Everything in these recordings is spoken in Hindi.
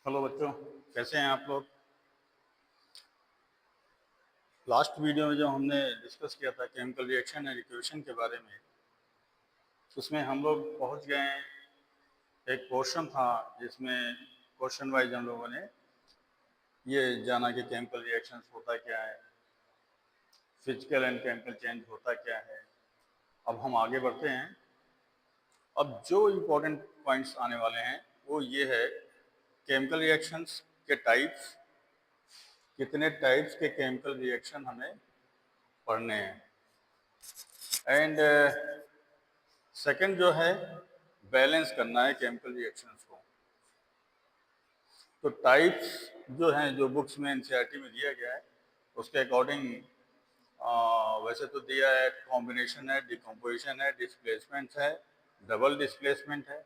हेलो बच्चों, कैसे हैं आप लोग। लास्ट वीडियो में जो हमने डिस्कस किया था केमिकल रिएक्शन एंड इक्वेशन के बारे में, उसमें हम लोग पहुंच गए हैं। एक क्वेश्चन था जिसमें क्वेश्चन वाइज हम लोगों ने ये जाना कि केमिकल रिएक्शंस होता क्या है, फिजिकल एंड केमिकल चेंज होता क्या है। अब हम आगे बढ़ते हैं। अब जो इम्पोर्टेंट पॉइंट्स आने वाले हैं वो ये है, केमिकल रिएक्शंस के टाइप्स, कितने टाइप्स के केमिकल रिएक्शन हमें पढ़ने हैं। एंड सेकंड जो है, बैलेंस करना है केमिकल रिएक्शंस को। तो टाइप्स जो हैं, जो बुक्स में एनसीईआरटी में दिया गया है उसके अकॉर्डिंग वैसे तो दिया है, कॉम्बिनेशन है, डिकम्पोजिशन है, डिस्प्लेसमेंट है, डबल डिस्प्लेसमेंट है।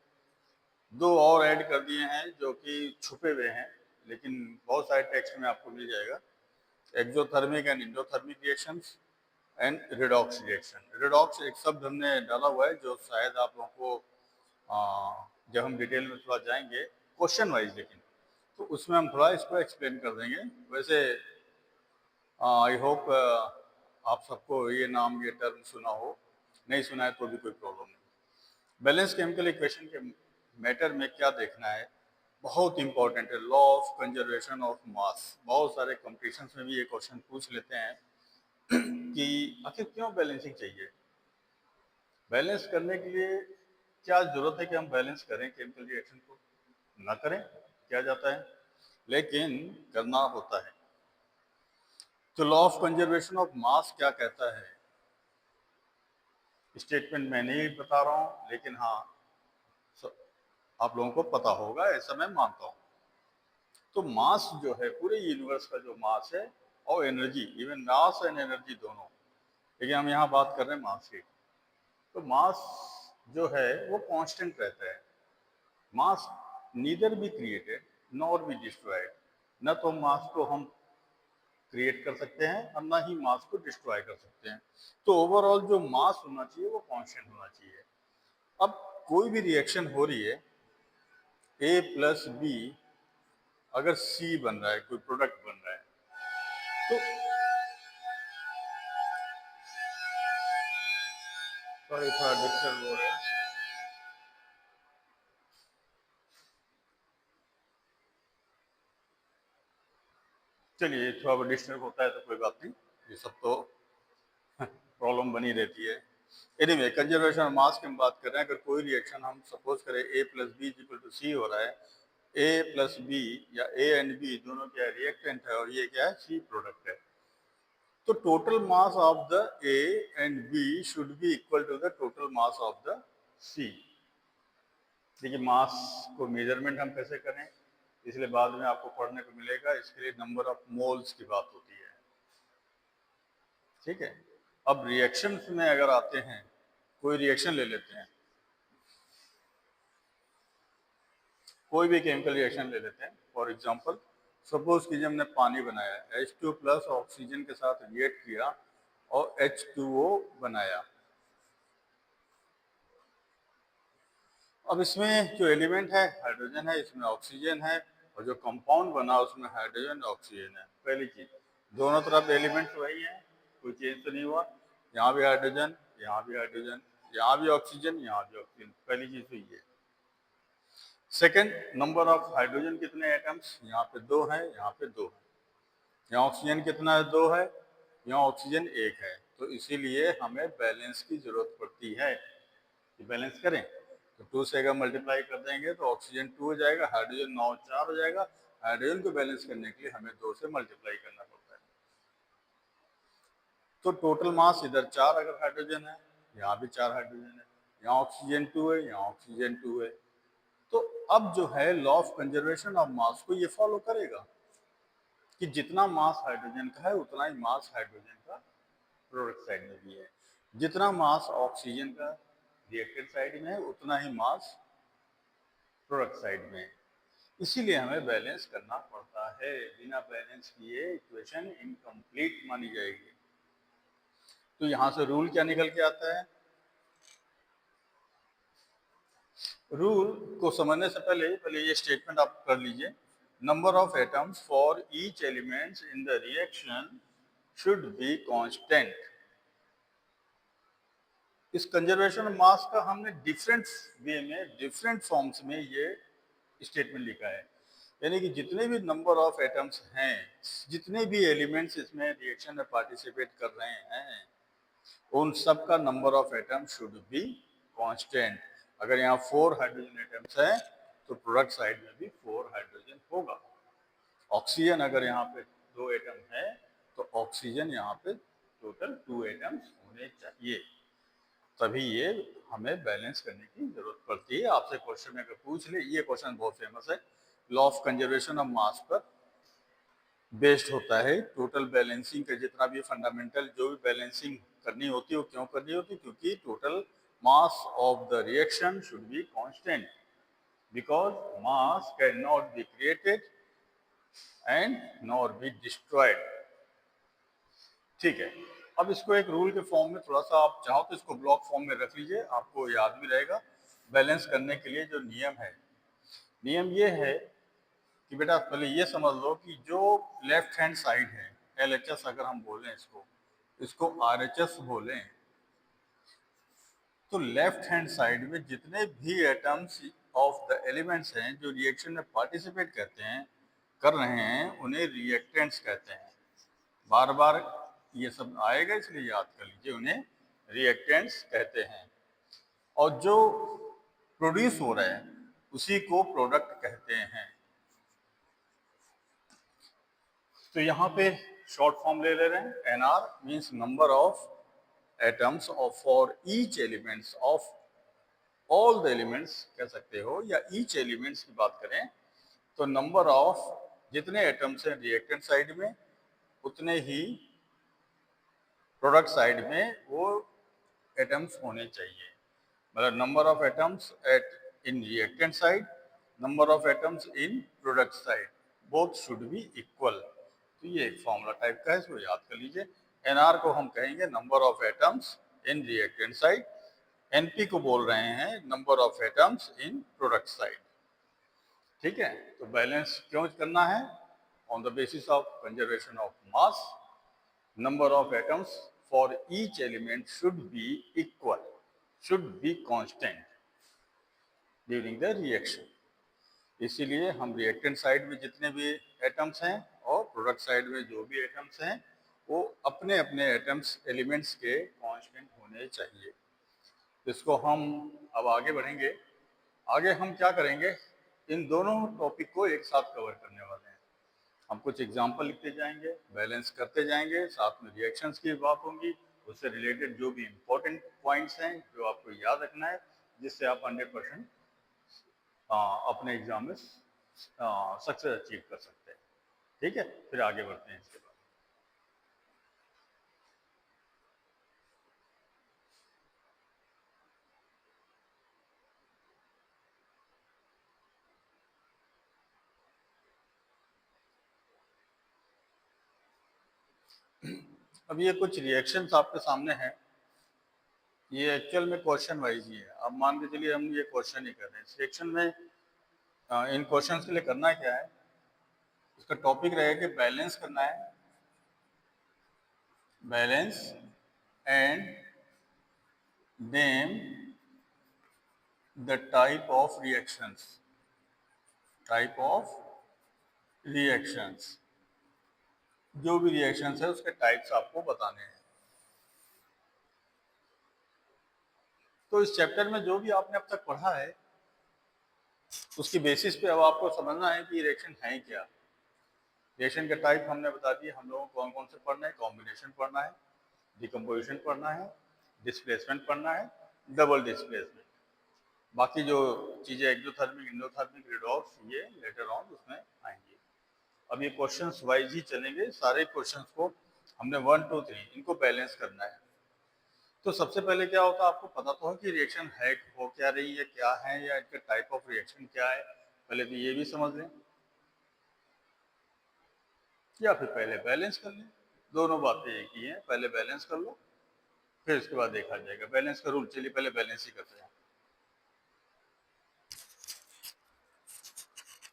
दो और ऐड कर दिए हैं जो कि छुपे हुए हैं, लेकिन बहुत सारे टेक्स्ट में आपको मिल जाएगा। Exothermic and endothermic reactions and redox reaction. Redox एक शब्द हमने डाला हुआ है जो शायद आप लोगों को जब हम डिटेल में थोड़ा जाएंगे क्वेश्चन वाइज, लेकिन तो उसमें हम थोड़ा इसको एक्सप्लेन कर देंगे। वैसे आई होप आप सबको ये नाम, ये टर्म सुना हो, नहीं सुना है तो भी कोई प्रॉब्लम नहीं। बैलेंस केमिकल इक्वेशन के मैटर में क्या देखना है, बहुत इंपॉर्टेंट है, law of conservation of mass. बहुत सारे कॉम्पिटिशन्स में भी ये क्वेश्चन पूछ लेते हैं कि आखिर क्यों बैलेंसिंग चाहिए, बैलेंस करने के लिए क्या जरूरत है कि हम बैलेंस करें केमिकल रिएक्शन को, ना करें क्या जाता है, लेकिन करना होता है। तो law of conservation of mass क्या कहता है, स्टेटमेंट मैं नहीं बता रहा हूं, लेकिन हाँ आप लोगों को पता होगा ऐसा मैं मानता हूं। तो मास जो है, पूरे यूनिवर्स का जो मास है, और energy, even mass and energy दोनों, लेकिन हम यहाँ बात कर रहे हैं मास की। तो मास जो है वो कांस्टेंट रहता है। Mass neither be created nor be destroyed. न तो मास को हम क्रिएट कर सकते हैं और ना ही मास को डिस्ट्रॉय कर सकते हैं। तो ओवरऑल जो मास होना चाहिए वो कांस्टेंट होना चाहिए। अब कोई भी रिएक्शन हो रही है, ए प्लस बी, अगर सी बन रहा है, कोई प्रोडक्ट बन रहा है, तो सॉरी थोड़ा डिस्टर्ब हो रहा है। चलिए, थोड़ा डिस्टर्ब होता है तो कोई बात नहीं, ये सब तो प्रॉब्लम बनी रहती है। एनीवे, कंजर्वेशन मास की हम बात कर रहे हैं। अगर कोई रिएक्शन हम सपोज करें ए प्लस बी इक्वल टू सी हो रहा है, ए प्लस बी या ए एंड बी दोनों क्या रिएक्टेंट है और ये क्या है, सी प्रोडक्ट है, तो total mass of the A and B should be equal to the total mass of the C. देखिए, मास को मेजरमेंट हम कैसे करें, इसलिए बाद में आपको पढ़ने को मिलेगा। इसके लिए नंबर ऑफ मोल्स की बात होती है, ठीक है। अब रिएक्शन में अगर आते हैं, कोई रिएक्शन ले लेते हैं, कोई भी केमिकल रिएक्शन ले लेते हैं। फॉर एग्जांपल, सपोज कीजिए हमने पानी बनाया, H2 प्लस ऑक्सीजन के साथ रिएक्ट किया और H2O बनाया। अब इसमें जो एलिमेंट है हाइड्रोजन है, इसमें ऑक्सीजन है, और जो कंपाउंड बना उसमें हाइड्रोजन ऑक्सीजन है। पहली चीज, दोनों तरफ एलिमेंट्स वही हैं, कोई चेंज तो नहीं हुआ। यहाँ भी हाइड्रोजन, यहाँ भी हाइड्रोजन, यहाँ भी ऑक्सीजन, यहाँ भी ऑक्सीजन। पहली चीज तो ये। सेकेंड, नंबर ऑफ हाइड्रोजन कितने एटम्स, यहाँ पे दो हैं, यहाँ पे दो हैं। यहाँ ऑक्सीजन कितना है, दो है, यहाँ ऑक्सीजन एक है। तो इसीलिए हमें बैलेंस की जरूरत पड़ती है कि बैलेंस करें। तो 2 से अगर मल्टीप्लाई कर देंगे तो ऑक्सीजन 2 हो जाएगा, हाइड्रोजन 9 4 हो जाएगा। हाइड्रोजन को बैलेंस करने के लिए हमें 2 से मल्टीप्लाई करना पड़ता है। तो टोटल मास इधर 4 अगर हाइड्रोजन है, यहाँ भी 4 हाइड्रोजन है, यहाँ ऑक्सीजन 2 है, यहाँ ऑक्सीजन 2 है। तो अब जो है law of conservation of mass को ये फॉलो करेगा कि जितना मास हाइड्रोजन का है उतना ही मास हाइड्रोजन का प्रोडक्ट साइड में भी है, जितना मास ऑक्सीजन का रिएक्टेड साइड में है उतना ही मास प्रोडक्ट साइड में है। इसीलिए हमें बैलेंस करना पड़ता है, बिना बैलेंस किए इक्वेशन इनकम्प्लीट मानी जाएगी। तो यहां से रूल क्या निकल के आता है, रूल को समझने से पहले पहले ये स्टेटमेंट आप कर लीजिए number of atoms for each element in the reaction should be constant. इस कंजर्वेशन ऑफ मास का हमने डिफरेंट वे में, डिफरेंट फॉर्म्स में ये स्टेटमेंट लिखा है, यानी कि जितने भी नंबर ऑफ एटम्स हैं, जितने भी एलिमेंट्स इसमें रिएक्शन में पार्टिसिपेट कर रहे हैं, उन सब का number of atom should be constant. अगर यहाँ 4 हाइड्रोजन एटम्स हैं तो प्रोडक्ट साइड में भी 4 हाइड्रोजन होगा। ऑक्सीजन अगर यहाँ पे 2 एटम है तो ऑक्सीजन यहाँ पे टोटल 2 एटम्स होने चाहिए, तभी ये हमें बैलेंस करने की जरूरत पड़ती है। आपसे क्वेश्चन में अगर पूछ ले, ये क्वेश्चन बहुत फेमस है, law of conservation of mass पर बेस्ड होता है। टोटल बैलेंसिंग का जितना भी फंडामेंटल जो भी बैलेंसिंग करनी होती है वो क्यों करनी होती है, क्योंकि total mass of the reaction should be constant, because mass can not be created and nor be destroyed. ठीक है, अब इसको एक रूल के फॉर्म में थोड़ा सा आप चाहो तो इसको ब्लॉक फॉर्म में रख लीजिए, आपको याद भी रहेगा। बैलेंस करने के लिए जो नियम है, नियम ये है कि बेटा पहले ये समझ लो कि जो लेफ्ट हैंड साइड है, LHS अगर हम बोलें इसको RHS बोलें, तो लेफ्ट हैंड साइड में जितने भी एटम्स ऑफ द एलिमेंट्स हैं जो रिएक्शन में पार्टिसिपेट कर रहे हैं, उन्हें रिएक्टेंट्स कहते हैं। बार बार ये सब आएगा इसलिए याद कर लीजिए, उन्हें रिएक्टेंट्स कहते हैं। और जो प्रोड्यूस हो रहा है उसी को प्रोडक्ट कहते हैं। तो यहाँ पे शॉर्ट फॉर्म ले रहे हैं, NR means number of atoms of for each elements of all the elements कह सकते हो, या ईच एलिमेंट्स की बात करें तो नंबर ऑफ जितने एटम्स हैं रिएक्टेंट साइड में उतने ही प्रोडक्ट साइड में वो एटम्स होने चाहिए। मतलब number of atoms at in reactant side, number of atoms in product side, both should be equal. तो ये एक फॉर्मूला टाइप का है, इसको याद कर लीजिए। NR को हम कहेंगे number of atoms in reactant side, NP को बोल रहे हैं number of atoms in product side. ठीक है, तो बैलेंस क्यों करना है? On the basis of conservation of mass, number of atoms for each element should be equal, should be constant during the reaction। इसीलिए हम रिएक्टेंट साइड में जितने भी एटम्स हैं और प्रोडक्ट साइड में जो भी एटम्स हैं वो अपने अपने एटम्स एलिमेंट्स के कांस्टेंट होने चाहिए। इसको हम अब आगे बढ़ेंगे। आगे हम क्या करेंगे, इन दोनों टॉपिक को एक साथ कवर करने वाले हैं। हम कुछ एग्जाम्पल लिखते जाएंगे, बैलेंस करते जाएंगे, साथ में रिएक्शंस की बात होंगी, उससे रिलेटेड जो भी इम्पोर्टेंट पॉइंट्स हैं जो आपको याद रखना है, जिससे आप 100% अपने एग्जाम में सक्सेस अचीव कर सकते हैं। ठीक है, फिर आगे बढ़ते हैं इसके बाद। अब ये कुछ रिएक्शंस आपके सामने हैं, ये एक्चुअल में क्वेश्चन वाइज ही है। अब मान के चलिए हम ये क्वेश्चन ही कर रहे हैं, इस सेक्शन में इन क्वेश्चंस के लिए करना क्या है, इसका टॉपिक रहेगा कि बैलेंस करना है, balance and name the type of reactions, type of reactions, जो भी रिएक्शंस है उसके टाइप्स आपको बताने हैं। तो इस चैप्टर में जो भी आपने अब तक पढ़ा है उसकी बेसिस पे अब आपको समझना है कि रिएक्शन है क्या। रिएक्शन के टाइप हमने बता दिए, हम लोगों को कौन कौन से पढ़ना है, कॉम्बिनेशन पढ़ना है, डिकम्पोजिशन पढ़ना है, डिस्प्लेसमेंट पढ़ना है, डबल डिस्प्लेसमेंट। बाकी जो चीज़ें एक्सोथर्मिक, एंडोथर्मिक, रिडॉक्स, ये लेटर ऑन उसमें आएंगी। अब ये क्वेश्चंस वाइज ही चलेंगे, सारे क्वेश्चंस को हमने 1 2 3 इनको बैलेंस करना है। तो सबसे पहले क्या होता है, आपको पता तो है कि रिएक्शन है हो क्या रही है, क्या है, या इनका टाइप ऑफ रिएक्शन क्या है, पहले तो ये भी समझ लें, या फिर पहले बैलेंस कर लें। दोनों बातें एक ही हैं, पहले बैलेंस कर लो फिर उसके बाद देखा जाएगा। बैलेंस का रूल, चलिए पहले बैलेंस ही करते हैं।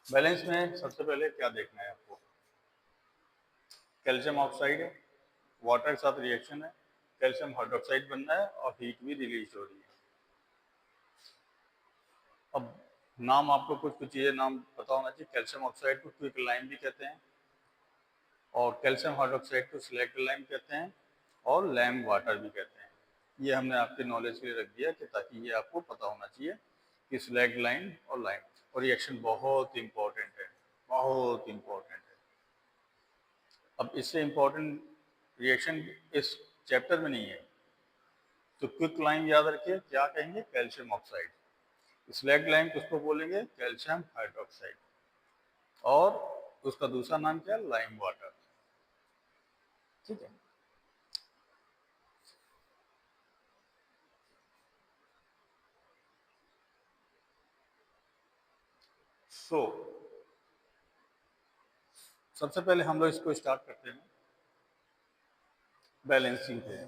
बैलेंस में सबसे पहले क्या देखना है आपको, कैल्शियम ऑक्साइड है, वाटर के साथ रिएक्शन है, कैल्शियम हाइड्रोक्साइड बन रहा है और हीट भी रिलीज हो रही है। अब नाम आपको कुछ कुछ चीज़ें नाम पता होना चाहिए। कैल्शियम ऑक्साइड को क्विक लाइम भी कहते हैं और कैल्शियम हाइड्रोक्साइड को सिलेक्ट लाइम कहते हैं और लैम वाटर भी कहते हैं। ये हमने आपके नॉलेज के लिए रख दिया कि ताकि ये आपको पता होना चाहिए कि सिलेक्ट लाइम और लाइम, और रिएक्शन बहुत इंपॉर्टेंट है, बहुत इंपॉर्टेंट है। अब इससे इंपॉर्टेंट रिएक्शन इस चैप्टर में नहीं है, तो क्विक लाइम याद रखिए क्या कहेंगे, कैल्शियम ऑक्साइड। स्लैग लाइम किसको बोलेंगे, कैल्शियम हाइड्रोक्साइड, और उसका दूसरा नाम क्या है, लाइम वाटर। ठीक है। सो सबसे पहले हम लोग इसको स्टार्ट करते हैं बैलेंसिंग पे।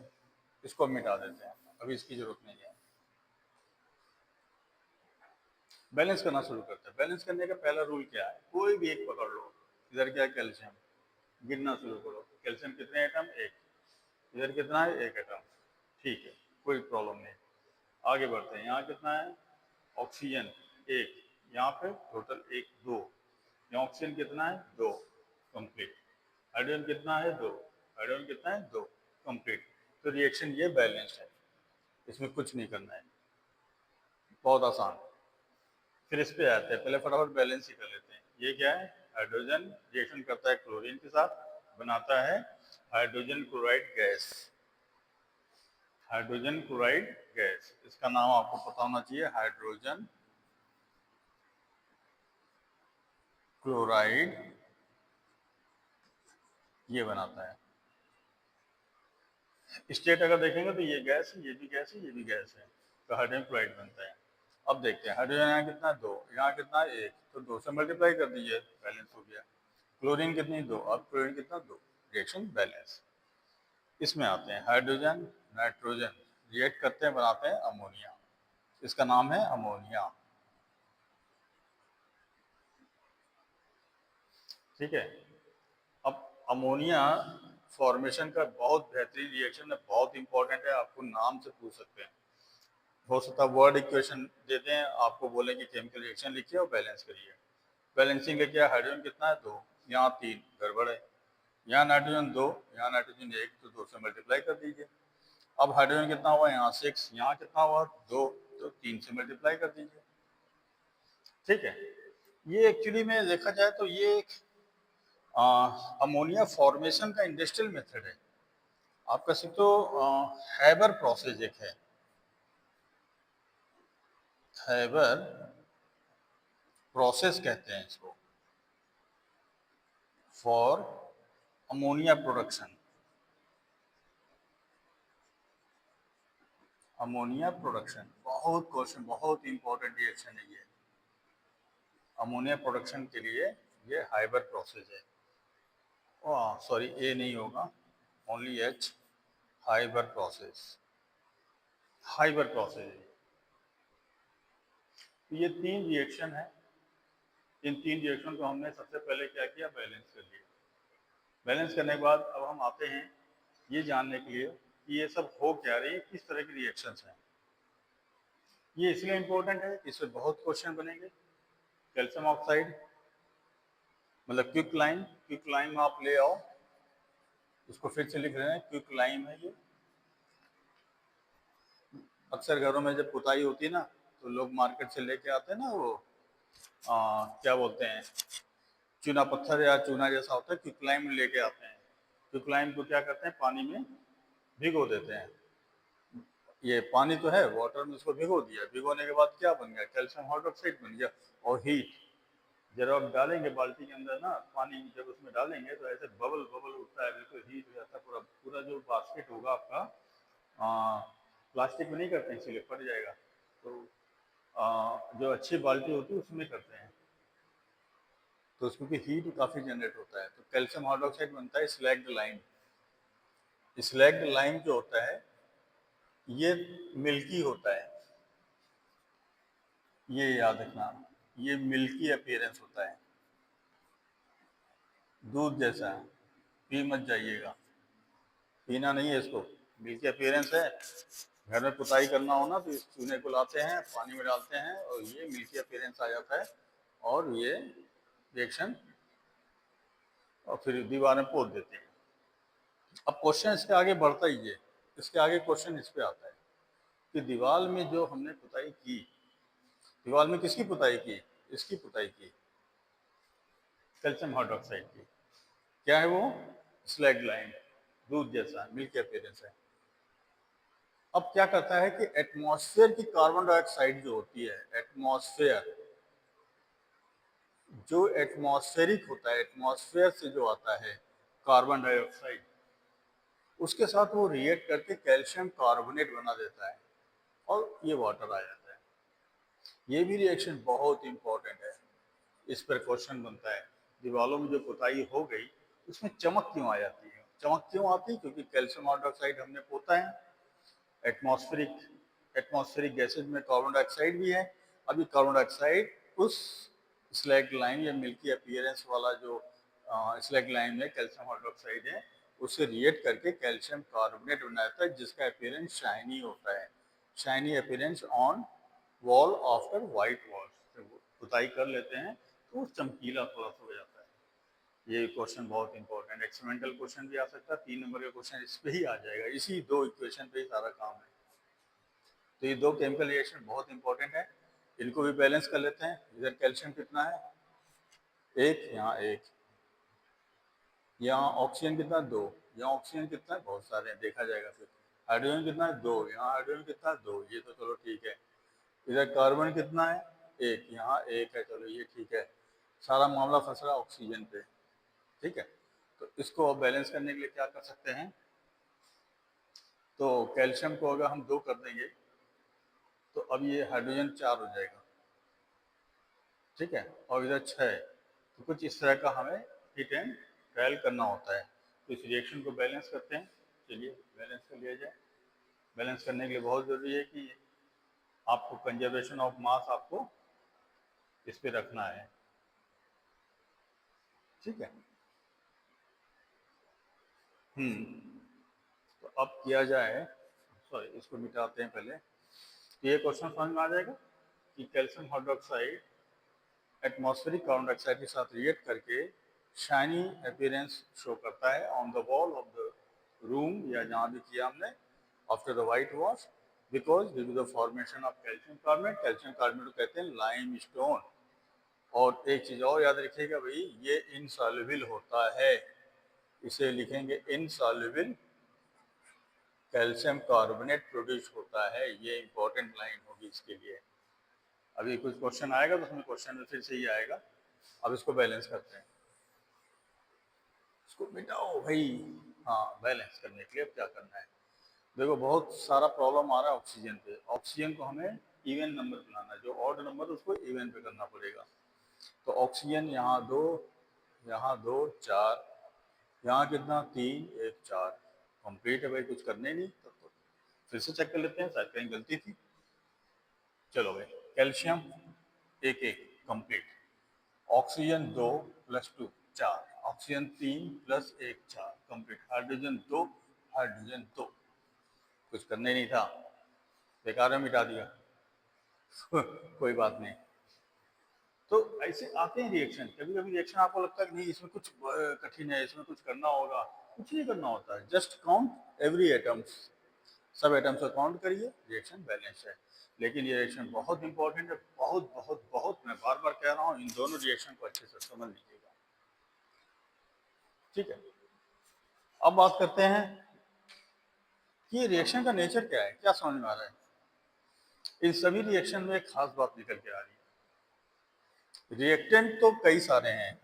इसको मिटा देते हैं, अभी इसकी जरूरत नहीं है। बैलेंस करना शुरू करते हैं। बैलेंस करने का पहला रूल क्या है, कोई भी एक पकड़ लो। इधर क्या है, कैल्शियम, गिनना शुरू करो। कैल्शियम कितने एटम, एक। इधर कितना है, एक एटम। ठीक है, कोई प्रॉब्लम नहीं। आगे बढ़ते हैं। यहाँ कितना है, ऑक्सीजन एक, यहाँ पे टोटल एक, दो। यहाँ ऑक्सीजन कितना है, दो, कंप्लीट। हाइड्रोजन कितना है, दो। हाइड्रोजन कितना है, दो, कंप्लीट। तो रिएक्शन ये बैलेंस्ड है, इसमें कुछ नहीं करना है, बहुत आसान। फिर इस पे आते हैं, पहले फटाफट बैलेंस ही कर लेते हैं। ये क्या है, हाइड्रोजन रिएक्शन करता है क्लोरीन के साथ, बनाता है hydrogen chloride gas. Hydrogen chloride gas, इसका नाम आपको पता होना चाहिए, हाइड्रोजन क्लोराइड ये बनाता है। स्टेट अगर देखेंगे तो ये गैस है, ये भी गैस है, ये भी गैस है, तो हाइड्रोजन क्लोराइड बनता है। अब देखते हैं, हाइड्रोजन यहाँ कितना है, दो। यहाँ कितना है, एक। तो दो से मल्टीप्लाई कर दीजिए, बैलेंस हो गया। क्लोरीन कितनी, दो। अब क्लोरीन कितना, दो। Reaction balance. इसमें आते हैं हाइड्रोजन नाइट्रोजन रिएक्ट करते हैं, बनाते हैं अमोनिया। इसका नाम है अमोनिया। ठीक है। अब अमोनिया फॉर्मेशन का बहुत बेहतरीन रिएक्शन है, बहुत इंपॉर्टेंट है, आपको नाम से पूछ सकते हैं। हो सकता है वर्ड इक्वेशन देते हैं, आपको बोलेंगे केमिकल रिएक्शन लिखिए और बैलेंस करिए। बैलेंसिंग का क्या, हाइड्रोजन कितना है, दो। यहाँ तीन, गड़बड़ है। यहाँ नाइट्रोजन दो, यहाँ नाइट्रोजन एक, तो दो से मल्टीप्लाई कर दीजिए। अब हाइड्रोजन कितना हुआ, यहाँ सिक्स, यहाँ कितना हुआ, दो, तो तीन से मल्टीप्लाई कर दीजिए। ठीक है। ये एक्चुअली में देखा जाए तो ये एक अमोनिया फॉर्मेशन का इंडस्ट्रियल मेथड है। आपका सिर्फ तो हैबर प्रोसेस एक है, हैबर प्रोसेस कहते हैं इसको, for ammonia production. Ammonia production बहुत क्वेश्चन, बहुत इंपॉर्टेंट रिएक्शन है ये। अमोनिया प्रोडक्शन के लिए ये हाइबर प्रोसेस है। सॉरी, ए नहीं होगा, only H, Haber process. Haber process है। तो ये तीन रिएक्शन है। इन तीन रिएक्शन को हमने सबसे पहले क्या किया, बैलेंस कर लिया। बैलेंस करने के बाद अब हम आते हैं ये जानने के लिए कि ये सब हो क्या रही है, किस तरह की रिएक्शंस हैं। ये इसलिए इंपॉर्टेंट है, इससे बहुत क्वेश्चन बनेंगे। कैल्शियम ऑक्साइड मतलब क्विक लाइम, क्विक लाइम आप ले आओ, इसको फिर से लिख रहे हैं, क्विक लाइम है ये। अक्सर घरों में जब पुताई होती है ना, तो लोग मार्केट से लेके आते हैं ना वो क्या बोलते हैं, चूना पत्थर या चूना जैसा होता है, क्विक लाइम लेके आते हैं। क्विक लाइम को क्या करते हैं, पानी में भिगो देते हैं। ये पानी तो है, वाटर में उसको भिगो दिया, भिगोने के बाद क्या बन गया, कैल्शियम हाइड्रोक्साइड बन गया। और हीट, जब आप डालेंगे बाल्टी के अंदर ना पानी, जब उसमें डालेंगे तो ऐसे बबल बबल उठता है, बिल्कुल हीट हो जाता है। पूरा पूरा जो बास्केट होगा आपका, प्लास्टिक में नहीं करते हैं इसीलिए फट जाएगा, तो जो अच्छी बाल्टी होती है उसमें करते हैं, तो उसमें भी हीट काफ़ी जनरेट होता है। तो कैल्शियम हाइड्रोक्साइड बनता है स्लैग्ड लाइम। स्लैग्ड लाइम जो होता है ये मिल्की होता है, ये याद रखना, ये मिल्की अपीयरेंस होता है। दूध जैसा है, पी मत जाइएगा, पीना नहीं है इसको। मिल्की अपीयरेंस है, घर में पुताई करना हो ना तो इस चूने को लाते हैं, पानी में डालते हैं और ये मिल्की अपीयरेंस आ जाता है और ये रिएक्शन और फिर दीवार में पोत देते हैं। अब क्वेश्चन इसके आगे बढ़ता ही है, इसके आगे क्वेश्चन इस पे आता है कि दीवार में जो हमने पुताई की, दीवार में किसकी पुताई की, इसकी पुताई की, कैल्शियम हाइड्रोक्साइड की। क्या है वो? स्लैग लाइन, दूध जैसा, मिल्की अपीयरेंस है। अब क्या करता है कि एटमॉस्फेयर की कार्बन डाइऑक्साइड जो होती है, एटमॉस्फेयर जो एटमॉस्फेरिक होता है, एटमॉस्फेयर से जो आता है कार्बन डाइऑक्साइड, उसके साथ वो रिएक्ट करके कैल्शियम कार्बोनेट बना देता है और ये वाटर आ जाता है। ये भी रिएक्शन बहुत इंपॉर्टेंट है, इस पर क्वेश्चन बनता है। दीवारों में जो पुताई हो गई उसमें चमक क्यों आ जाती है? चमक क्यों आती है? क्योंकि कैल्शियम हाइड्रोक्साइड हमने पोता है। एटमॉस्फेरिक गैसेज में कार्बन डाइऑक्साइड भी है। अभी कार्बन डाइऑक्साइड उस स्लैग लाइन या मिल्की अपीयरेंस वाला जो स्लैग लाइन में कैल्शियम हाइड्रोक्साइड है उससे रिएक्ट करके कैल्शियम कार्बोनेट बनाता है, जिसका अपीयरेंस शाइनी होता है। Shiny appearance on wall after white wall. पुताई कर लेते हैं तो वो चमकीला थोड़ा सा हो जाता है। ये क्वेश्चन बहुत इंपॉर्टेंट, एक्सपेरिमेंटल क्वेश्चन भी आ सकता है, 3 नंबर का क्वेश्चन इस पे ही आ जाएगा, इसी 2 इक्वेशन पे ही सारा काम है। तो ये 2 केमिकल रिएक्शन बहुत इंपॉर्टेंट है, इनको भी बैलेंस कर लेते हैं। इधर कैल्शियम कितना है? 1, यहाँ 1, यहाँ ऑक्सीजन कितना? 2, यहाँ ऑक्सीजन कितना है? बहुत सारे हैं, देखा जाएगा फिर। हाइड्रोजन कितना है? 2, यहाँ हाइड्रोजन कितना है? 2, ये तो चलो ठीक है। इधर कार्बन कितना है? 1, यहाँ 1 है, चलो ये ठीक है। सारा मामला फंस रहा ऑक्सीजन पे, ठीक है। तो इसको अब बैलेंस करने के लिए क्या कर सकते हैं? तो कैल्शियम को अगर हम 2 कर देंगे तो अब ये हाइड्रोजन 4 हो जाएगा, ठीक है, और इधर 6। तो कुछ इस तरह का हमें हिट एंड ट्रायल करना होता है। तो इस रिएक्शन को बैलेंस करते हैं। चलिए बैलेंस कर लिया जाए। बैलेंस करने के लिए बहुत ज़रूरी है कि आपको कंजर्वेशन ऑफ मास आपको इस पे रखना है, ठीक है। तो अब किया जाए, सॉरी इसको मिटाते हैं पहले। तो ये क्वेश्चन समझ में आ जाएगा कि calcium hydroxide atmospheric carbon dioxide के साथ रिएक्ट करके शाइनी अपीयरेंस शो करता है on the wall of the room या जहाँ भी किया हमने after the white wash, because due to the formation of calcium carbonate. Calcium carbonate को कहते हैं लाइम स्टोन। और एक चीज़ और याद रखिएगा भाई, ये इनसॉल्युबल होता है, इसे लिखेंगे इनसॉल्युबल कैल्शियम कार्बोनेट प्रोड्यूस होता है। ये इंपॉर्टेंट लाइन होगी इसके लिए। अभी कुछ क्वेश्चन आएगा तो उसमें क्वेश्चन में फिर से ही आएगा। अब इसको बैलेंस करते हैं, इसको मिटाओ भाई। हाँ, बैलेंस करने के लिए अब क्या करना है? देखो बहुत सारा प्रॉब्लम आ रहा है ऑक्सीजन पे। ऑक्सीजन को हमें इवन नंबर बनाना है, जो ऑड नंबर उसको इवन पे करना पड़ेगा। तो ऑक्सीजन यहाँ 2, यहाँ 2, 4, यहाँ कितना? 3, 1, 4, कंप्लीट है भाई, कुछ करने नहीं। तो फिर से चेक कर लेते हैं, शायद कहीं गलती थी। चलो भाई, calcium 1, 1 complete. Oxygen 2 + 2 4, oxygen 3 + 1 4 complete. Hydrogen 2, hydrogen 2, कुछ करने नहीं था, बेकार में मिटा दिया। कोई बात नहीं। तो ऐसे आते हैं रिएक्शन। कभी कभी रिएक्शन आपको लगता है कि नहीं इसमें कुछ कठिन है, इसमें कुछ करना होगा। कुछ नहीं करना होता है, जस्ट काउंट एवरी एटम्स, सब एटम्स को काउंट करिए, रिएक्शन बैलेंस है। लेकिन ये रिएक्शन बहुत इंपॉर्टेंट है, बहुत बहुत बहुत। मैं बार बार कह रहा हूँ, इन दोनों रिएक्शन को अच्छे से समझ लीजिएगा, ठीक है। अब बात करते हैं कि रिएक्शन का नेचर क्या है, क्या समझ में आ रहा है? इन सभी रिएक्शन में एक खास बात निकल के आ रही है। रिएक्टेंट तो कई सारे हैं।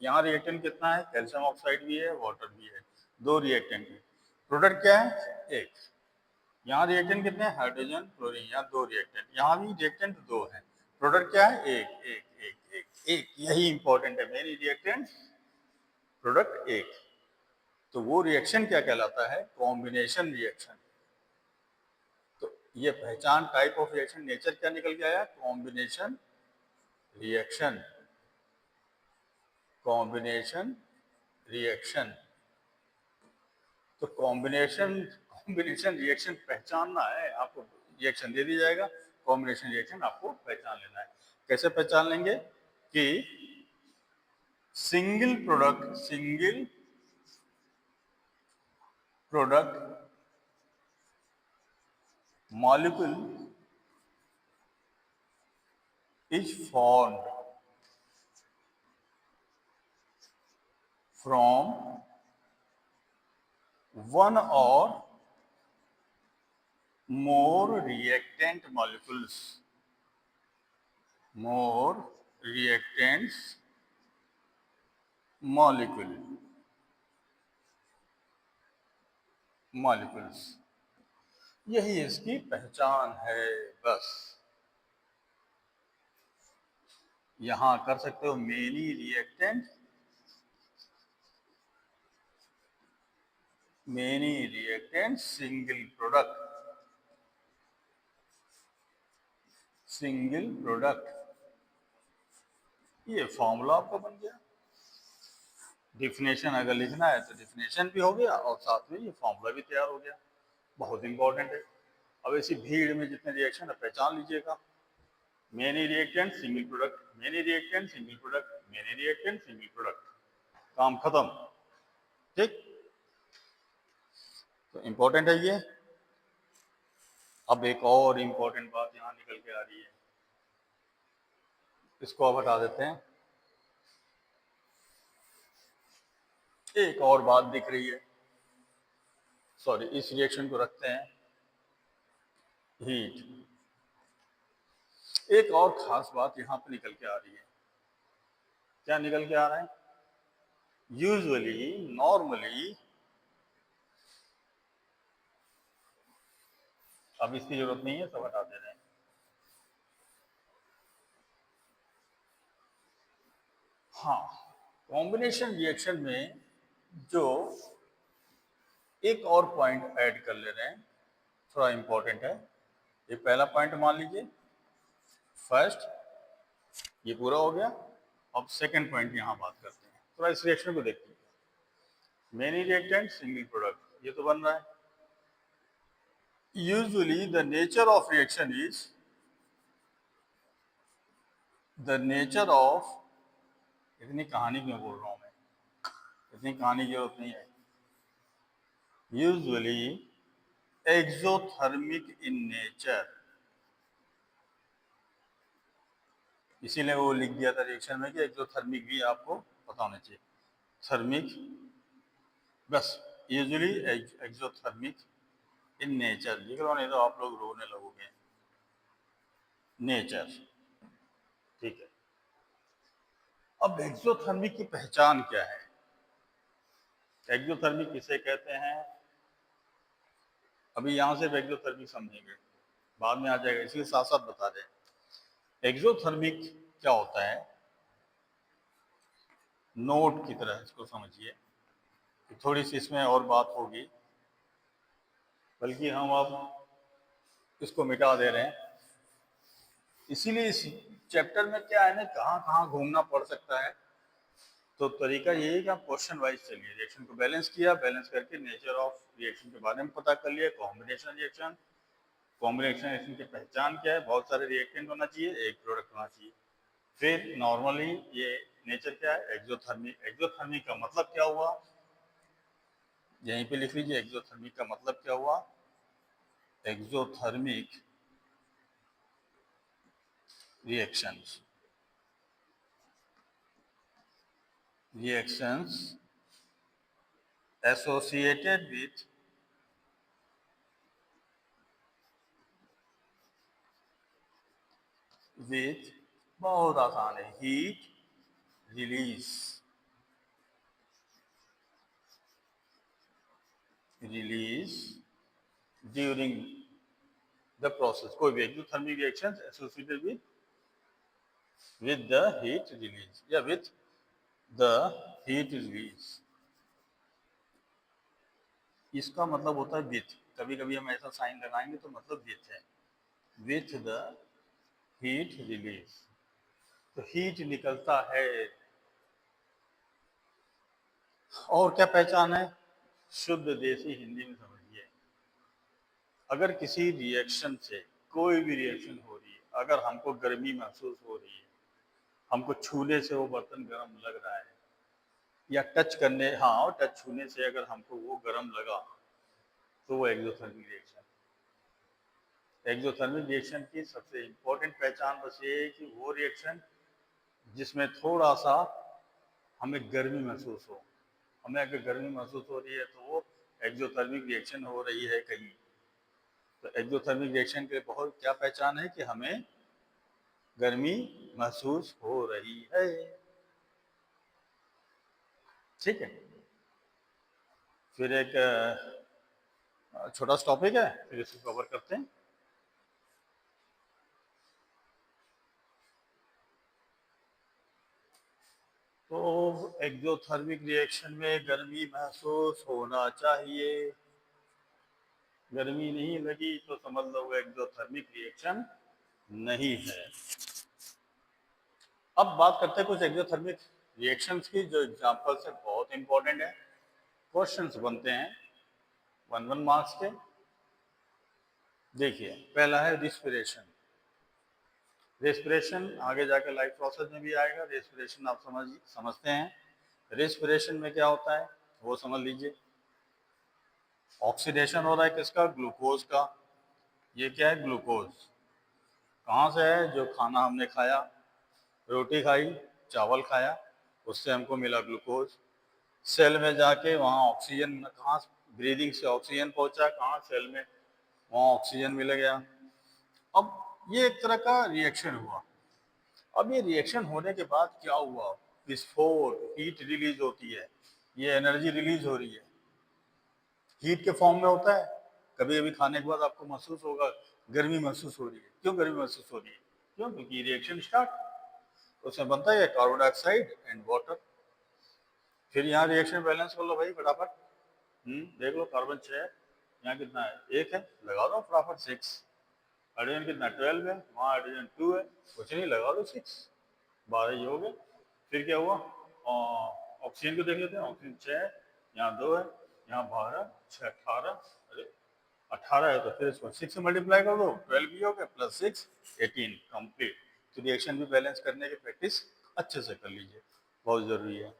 यहाँ रिएक्टेंट कितना है? कैल्शियम ऑक्साइड भी है, वाटर भी है, 2 रिएक्टेंट है। प्रोडक्ट क्या है? 1। यहाँ रिएक्टेंट कितने हैं? हाइड्रोजन, क्लोरीन, यहाँ 2 रिएक्टेंट, यहाँ भी रिएक्टेंट 2 है। प्रोडक्ट क्या है? 1, 1, 1, 1, 1। यही इंपॉर्टेंट है, मेन रिएक्टेंट, प्रोडक्ट 1। तो वो रिएक्शन क्या कहलाता है? Combination reaction. तो ये पहचान, टाइप ऑफ रिएक्शन, नेचर क्या निकल के आया? कॉम्बिनेशन रिएक्शन, कॉम्बिनेशन रिएक्शन, तो कॉम्बिनेशन रिएक्शन पहचानना है आपको। रिएक्शन दे दिया जाएगा, कॉम्बिनेशन रिएक्शन आपको पहचान लेना है। कैसे पहचान लेंगे कि single product molecule is formed from one or more reactant molecules, more reactants molecules, यही इसकी पहचान है। बस यहां कर सकते हो मेनी रिएक्टेंट सिंगल प्रोडक्ट, ये फॉर्मूला आपका बन गया। डिफिनेशन अगर लिखना है तो डिफिनेशन भी हो गया और साथ में ये फॉर्मूला भी तैयार हो गया। बहुत इंपॉर्टेंट है। अब ऐसी भीड़ में जितने रिएक्शन है पहचान लीजिएगा। Many reactant single product, many reactant single product, many reactant single product, काम खत्म। ठीक, तो इंपॉर्टेंट है ये। अब एक और इंपॉर्टेंट बात यहां निकल के आ रही है, इसको अब हटा देते हैं। एक और बात दिख रही है, सॉरी, इस रिएक्शन को रखते हैं हीट। एक और खास बात यहां पर निकल के आ रही है। क्या निकल के आ रहा है? यूजुअली, नॉर्मली, अब इसकी जरूरत नहीं है, सब हटा दे रहे हैं। हाँ, कॉम्बिनेशन रिएक्शन में जो एक और पॉइंट ऐड कर ले रहे हैं, थोड़ा इंपॉर्टेंट है। ये पहला पॉइंट मान लीजिए, फर्स्ट ये पूरा हो गया। अब सेकंड पॉइंट यहां बात करते हैं, थोड़ा इस रिएक्शन को देखते हैं। मेनी रिएक्टेंट सिंगल प्रोडक्ट, ये तो बन रहा है। Usually the nature of reaction is, the nature of, इतनी कहानी क्यों बोल रहा हूं मैं, इतनी कहानी की जरूरत नहीं है। यूजुअली एक्सोथर्मिक इन नेचर, इसीलिए वो लिख दिया था रिएक्शन में कि एक्सोथर्मिक भी आपको पता होना चाहिए। थर्मिक, बस यूजुअली एक्सोथर्मिक इन नेचर लिख लो, नहीं तो आप लोग रोने लगोगे। नेचर, ठीक है। अब एक्सोथर्मिक की पहचान क्या है? एक्सोथर्मिक किसे कहते हैं? अभी यहां से एक्सोथर्मिक समझेंगे, बाद में आ जाएगा, इसलिए साथ साथ बता दें। एक्सोथर्मिक क्या होता है, नोट की तरह इसको समझिए। थोड़ी सी इसमें और बात होगी, बल्कि हम अब इसको मिटा दे रहे हैं। इसीलिए इस चैप्टर में क्या है ना, कहाँ कहाँ घूमना पड़ सकता है। तो तरीका यही है कि आप क्वेश्चन वाइज चलिए। रिएक्शन को बैलेंस किया, बैलेंस करके नेचर ऑफ रिएक्शन के बारे में पता कर लिया। कॉम्बिनेशन रिएक्शन की पहचान क्या है? बहुत सारे रिएक्टेंट होना चाहिए, एक प्रोडक्ट होना चाहिए। फिर नॉर्मली ये नेचर क्या है? एक्सोथर्मिक। एक्सोथर्मिक का मतलब क्या हुआ, यहीं पे लिख लीजिए। एक्सोथर्मिक का मतलब क्या हुआ? एक्सोथर्मिक reactions associated with बहुत आसान है, heat release during the process. कोई भी exothermic reaction associated with the heat release या with the heat release, इसका मतलब होता है विथ। कभी कभी हम ऐसा साइन लगाएंगे तो मतलब विथ है, विथ द हीट रिलीज। तो हीट निकलता है, और क्या पहचान है? शुद्ध देसी हिंदी में समझिए। अगर किसी रिएक्शन से कोई भी रिएक्शन हो रही है, अगर हमको गर्मी महसूस हो रही है, हमको छूने से वो बर्तन गर्म लग रहा है, या टच करने, हाँ, टच छूने से अगर हमको वो गर्म लगा, तो वो एक्सोथर्मिक रिएक्शन। एक्सोथर्मिक रिएक्शन की सबसे इम्पोर्टेंट पहचान बस ये है कि वो रिएक्शन जिसमें थोड़ा सा हमें गर्मी महसूस हो। हमें अगर गर्मी महसूस हो रही है तो वो एक्सोथर्मिक रिएक्शन हो रही है कहीं। तो एक्सोथर्मिक रिएक्शन के बहुत क्या पहचान है कि हमें गर्मी महसूस हो रही है। ठीक है, फिर एक छोटा सा टॉपिक है, फिर इसको कवर करते हैं। तो एक्सोथर्मिक रिएक्शन में गर्मी महसूस होना चाहिए। गर्मी नहीं लगी तो समझ लो वो एक्सोथर्मिक रिएक्शन नहीं है। अब बात करते हैं कुछ एक्सोथर्मिक रिएक्शंस की, जो एग्जांपल्स है, बहुत इंपॉर्टेंट है। क्वेश्चंस बनते हैं 1 मार्क्स के। देखिए, पहला है रिस्पिरेशन। रेस्पिरेशन आगे जाके लाइफ प्रोसेस में भी आएगा। रेस्पिरेशन आप समझते हैं। रेस्पिरेशन में क्या होता है वो समझ लीजिए। ऑक्सीडेशन हो रहा है किसका? ग्लूकोज का। ये क्या है? ग्लूकोज। कहाँ से है? जो खाना हमने खाया, रोटी खाई, चावल खाया, उससे हमको मिला ग्लूकोज। सेल में जाके वहाँ ऑक्सीजन, कहाँ ब्रीदिंग से ऑक्सीजन पहुंचा, कहाँ सेल में, वहाँ ऑक्सीजन मिल गया। अब ये एक तरह का रिएक्शन हुआ। अब ये रिएक्शन होने के बाद क्या हुआ? विस्फोट, हीट रिलीज होती है, ये एनर्जी रिलीज हो रही है, हीट के फॉर्म में होता है। कभी कभी खाने के बाद आपको महसूस होगा गर्मी महसूस हो रही है। क्यों गर्मी महसूस हो रही है? क्यों? क्योंकि रिएक्शन स्टार्ट, उसमें बनता है कार्बन डाइऑक्साइड एंड वाटर। फिर यहाँ रिएक्शन बैलेंस कर लो भाई फटाफट। देख लो, कार्बन 6 है, यहाँ कितना है? 1 है, लगा दो फटाफट 6। हाइड्रोजन कितना? 12 है, वहाँ हाइड्रोजन 2 है, कुछ नहीं, लगा दो 6, 12 ही हो गए। फिर क्या हुआ? ऑक्सीजन को देख लेते हैं। ऑक्सीजन 6 है, यहाँ 2 है, यहाँ 12, 6 18। अरे 18 है तो फिर इसको 6 से मल्टीप्लाई कर दो, 12 भी हो गया, प्लस 6 18, कंप्लीट। तो रिएक्शन भी बैलेंस करने की प्रैक्टिस अच्छे से कर लीजिए, बहुत ज़रूरी है।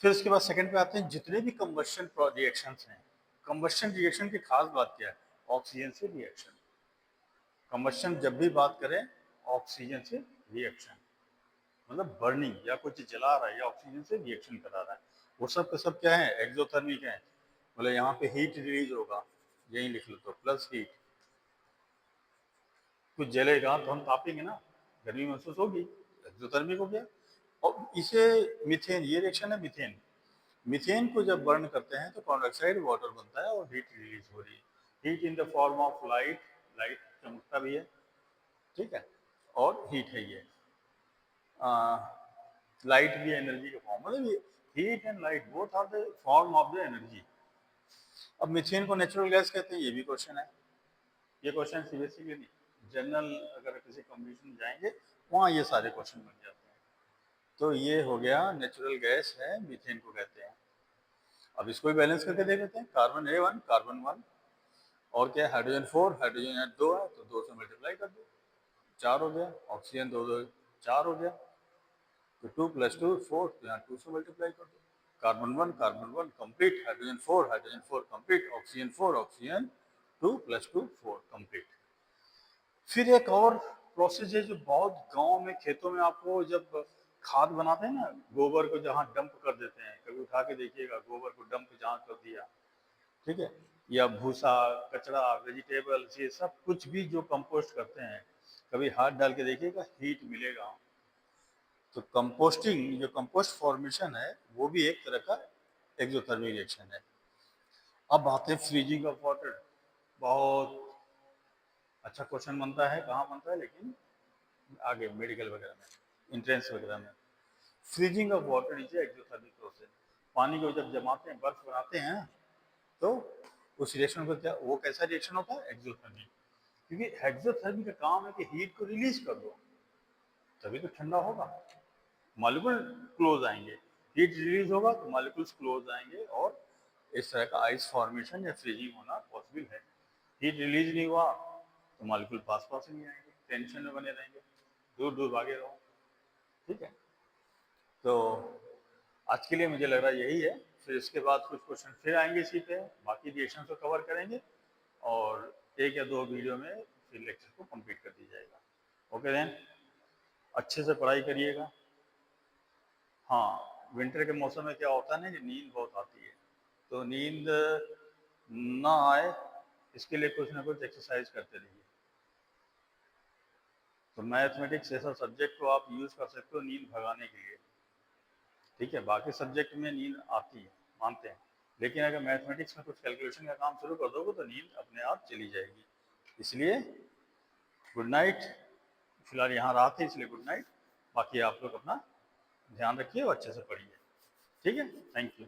फिर उसके बाद सेकंड पे आते हैं, जितने भी कंबशन रिएक्शंस हैं। कंबशन रिएक्शन की खास बात क्या है? ऑक्सीजन से रिएक्शन। कंबशन जब भी बात करें, ऑक्सीजन से रिएक्शन, मतलब बर्निंग, या कुछ जला रहा है या ऑक्सीजन से रिएक्शन करा रहा है, वो सब का सब क्या है? एक्सोथर्मिक है। मतलब यहाँ पे हीट रिलीज होगा, यही लिख लो तो प्लस हीट। कुछ जलेगा तो हम तापेंगे ना, गर्मी महसूस होगी, एक्सोथर्मिक हो गया। और इसे मीथेन, ये रिएक्शन है मीथेन। मीथेन को जब बर्न करते हैं तो कार्बन डाइऑक्साइड वाटर बनता है और हीट रिलीज हो रही है। Heat in the form of light, light चमकता भी है, ठीक है, और हीट है ये। लाइट भी एनर्जी का फॉर्म, मतलब ये heat and light both are the form of the energy. अब मीथेन को नेचुरल गैस कहते हैं, ये भी क्वेश्चन है। ये क्वेश्चन सीबीएसई के नहीं, जनरल अगर किसी कॉम्पिटिशन में जाएंगे वहाँ ये सारे क्वेश्चन बन जाते हैं। तो ये हो गया नेचुरल गैस है, मीथेन को कहते हैं। अब इसको भी बैलेंस करके देख लेते हैं। कार्बन A1, कार्बन 1, और क्या है? हाइड्रोजन 4, हाइड्रोजन 2 है तो 2 से मल्टीप्लाई कर दो, 4 हो गया। ऑक्सीजन 2 2 4 हो गया, तो 2 + 2 4, तो यहाँ 2 से मल्टीप्लाई कर दो। Carbon 1, carbon 1 complete, hydrogen 4, hydrogen 4 complete, oxygen 4, oxygen 2 + 2 4 complete. फिर एक और प्रोसेस है जो बहुत गांव में, खेतों में, आपको जब खाद बनाते हैं ना, गोबर को जहाँ डंप कर देते हैं, कभी उठा के देखिएगा, गोबर को डंप जहाँ कर दिया, ठीक है, या भूसा, कचरा, वेजिटेबल्स, ये सब कुछ भी जो कंपोस्ट करते हैं, कभी हाथ डाल के देखिएगा, हीट मिलेगा। तो कंपोस्टिंग, जो कंपोस्ट फॉर्मेशन है, वो भी एक तरह का एक्सोथर्मिक रिएक्शन है। अब बात है फ्रीजिंग ऑफ वाटर। बहुत अच्छा क्वेश्चन बनता है, कहाँ बनता है लेकिन, आगे मेडिकल वगैरह में, एंट्रेंस वगैरह में। Freezing of water is exothermic process. पानी को जब जमाते हैं, बर्फ बनाते हैं, तो उस रिएक्शन को क्या, वो कैसा रिएक्शन होता है? एक्सोथर्मिक। क्योंकि एक्सोथर्मिक का काम है कि हीट को रिलीज कर दो, तभी तो ठंडा होगा, मॉलिक्यूल क्लोज आएंगे। हीट रिलीज होगा तो मॉलिक्यूल्स क्लोज आएंगे और इस तरह का आइस फॉर्मेशन या फ्रीजिंग होना पॉसिबल है। हीट रिलीज नहीं हुआ तो मॉलिक्यूल पास पास ही नहीं आएंगे, टेंशन में बने रहेंगे, दूर दूर भागे रहो। ठीक है, तो आज के लिए मुझे लग रहा है यही है। फिर इसके बाद कुछ क्वेश्चन फिर आएंगे इसी पे, बाकी रिएक्शन को कवर करेंगे और एक या दो वीडियो में फिर लेक्चर को कंप्लीट कर दिया जाएगा। ओके देन, अच्छे से पढ़ाई करिएगा। हाँ, विंटर के मौसम में क्या होता है ना कि नींद बहुत आती है, तो नींद ना आए इसके लिए कुछ ना कुछ एक्सरसाइज करते रहिए। तो मैथमेटिक्स ऐसा सब्जेक्ट को आप यूज़ कर सकते हो नींद भगाने के लिए। ठीक है, बाकी सब्जेक्ट में नींद आती है, मानते हैं, लेकिन अगर मैथमेटिक्स में कुछ कैलकुलेशन का काम शुरू कर दोगे तो नींद अपने आप चली जाएगी। इसलिए गुड नाइट। फिलहाल यहाँ रात है इसलिए गुड नाइट। बाकी आप लोग अपना ध्यान रखिए और अच्छे से पढ़िए। ठीक है, थैंक यू।